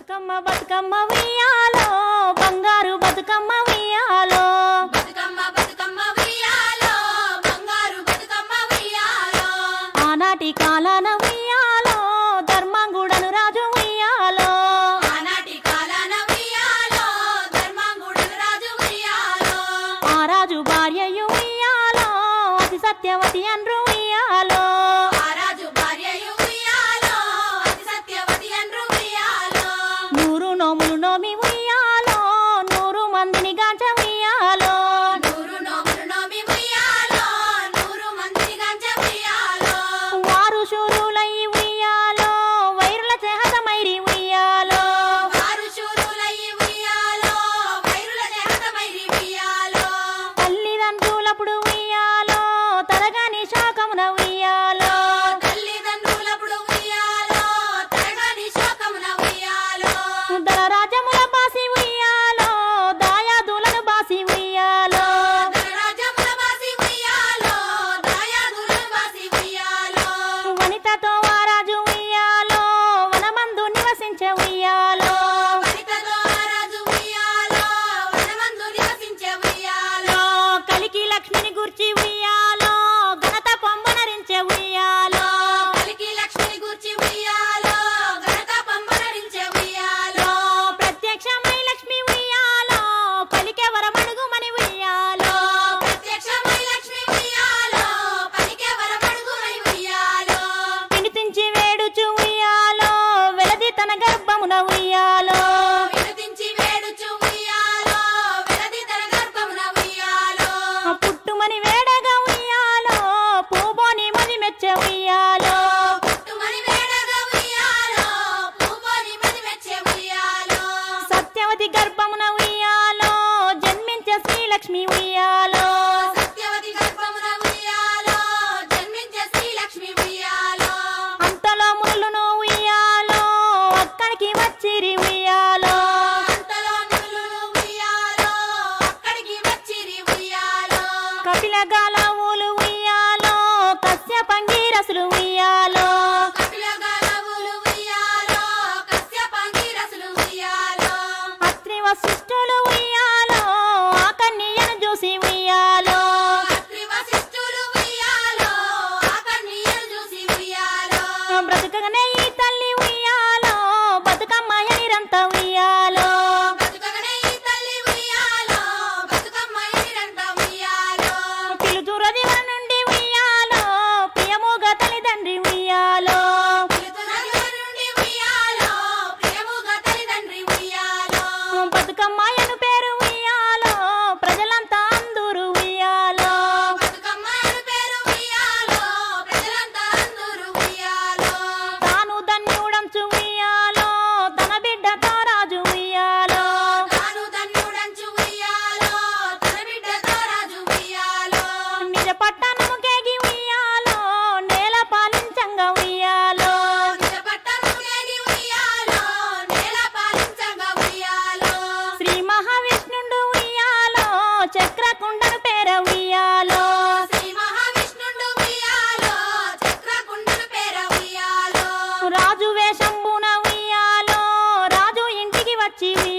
బతుకమ్మ బతుకమ్మ ఉయ్యాలో బంగారు బతుకమ్మ ఉయ్యాలో బతుకమ్మ బతుకమ్మ ఉయ్యాలో బంగారు బతుకమ్మ ఉయ్యాలో ఆనాటి కాలాన ఉయ్యాలో ధర్మంగుడను రాజు ఉయ్యాలో ఆనాటి కాలాన ఉయ్యాలో ధర్మంగుడను రాజు ఉయ్యాలో ఆ రాజు భార్యయు ఉయ్యాలో అతి సత్యవతి అండ్రు ఉయ్యాలో ఆ రాజు భార్యయు ఉయ్యాలో అతి సత్యవతి అండ్రు ఉయ్యాలో 100 నోములు నోమి ఉయ్యాలో 100 మందిని గాంచ ఉయ్యాలో 100 నోములు నోమి ఉయ్యాలో 100 మందిని గంచ ఉయ్యాలో వారు శూరులై ఉయ్యాలో వైరుల చేహతమైరి ఉయ్యాలో వారు శూరులయ్యి ఉయ్యాలో వైరుల చేహతమైరి ఉయ్యాలో తల్లిదండ్రులప్పుడు ఉయ్యాలో తరగాని శోకమున ఉయ్యాలో తల్లిదండ్రులప్పుడు ఉయ్యాలో తరగని శోకమున ఉయ్యాలో దళ రాజ్యముల బాసి ఉయ్యాలో దాయాదులను బాసి ఉయ్యాలో ధనరాజ్యముల బాసి ఉయ్యాలో దాయాదులను బాసి ఉయ్యాలో వనితతో ఆ రాజు ఉయ్యాలో వనమందు నివసించే ఉయ్యాలో వనితతో ఆ రాజు ఉయ్యాలో వనమందు నివసించే ఉయ్యాలో కలికి లక్ష్మిని గుర్చి ఉయ్యాలో ఘనత పొంబనరించే ఉయ్యాలో కలికి లక్ష్మిని గూర్చి ఉయ్యాలో ఘనత పంపనరించే ఉయ్యాలో ప్రత్యక్షమై లక్ష్మి ఉయ్యాలో పలికే వరమడుగుమని ఉయ్యాలో ప్రత్యక్షమై లక్ష్మి ఉయ్యాలో పలికే వరమడుగునై ఉయ్యాలో వినితించి వేడుచు ఉయ్యాలో వెలది తన గర్భమున ఉయ్యాలో వినుతించి వేడుచు ఉయ్యాలో వెలది తన గర్భమున ఉయ్యాలో పుట్టుమని వేడగా ఉయ్యాలో పూబోని మది మెచ్చే ఉయ్యాలో పుట్టుమని వేడగా ఉయ్యాలో పూపోని మది మెచ్చే ఉయ్యాలో సత్యవతి గర్భమున ఉయ్యాలో జన్మించే శ్రీలక్ష్మి ఉయ్యాలో సత్యవతి గర్భమున ఉయ్యాలో జన్మించే శ్రీలక్ష్మి ఉయ్యాలో అంతలో మునులను ఉయ్యాలో అక్కడికి వచ్చిరి ఉయ్యాలో అంతలో మునులు ఉయ్యాలో అక్కడికి వచ్చిరి ఉయ్యాలో కపిల గాలవులు ఉయ్యాలో కశ్యపంగీరసులు ఉయ్యాలో కపిలగాలవులు ఉయ్యాలో కశ్యపాంగిరసులు ఉయ్యాలో అత్రి వశిష్ఠులు ఉయ్యాలో ఆ కన్యను చూసి ఉయ్యాలో అత్రి వశిష్ఠులు ఉయ్యాలో ఆ కన్యను చూసి ఉయ్యాలో బ్రతుకగానే ఈ తల్లి ఉయ్యాలో బతుకమ్మ ఎనిరంతా ఉయ్యాలో బతుకగనే ఈ తల్లి ఉయ్యాలో బతుకమ్మ ఎనిరంతా ఉయ్యాలో పిలుతురది వన నుండి ఉయ్యాలో ప్రియముగా తల్లిదండ్రి ఉయ్యాలో పిలుతున్నది వారి నుండి ఉయ్యాలో ప్రియముగా తల్లిదండ్రి ఉయ్యాలో బతుకమ్మయను పేరు ఉయ్యాలో ప్రజలంతా అందరూ ఉయ్యాలో బతుకమ్మ అను పేరు ఉయ్యాలో ప్రజలంతా అందరూ ఉయ్యాలో తాను ధన్యుడంచు ఉయ్యాలో తన బిడ్డతో రాజు ఉయ్యాలో తాను ధన్యుడంచు ఉయ్యాలో తన బిడ్డతో రాజు ఉయ్యాలో నిజ పట్టణము కేగి ఉయ్యాలో నేల పాలించంగా ఉయ్యాలో నిజ పట్టణము కేగి ఉయ్యాలో నేల పాలించగా ఉయ్యాలో శ్రీ మహావిష్ణుండు ఉయ్యాలో చక్రకుండను పేర ఉయ్యాలో శ్రీ మహావిష్ణుండు ఉయ్యాలో చక్రకుండను పేర ఉయ్యాలో రాజు వేషంబున ఉయ్యాలో రాజు ఇంటికి వచ్చి ఉయ్యాలో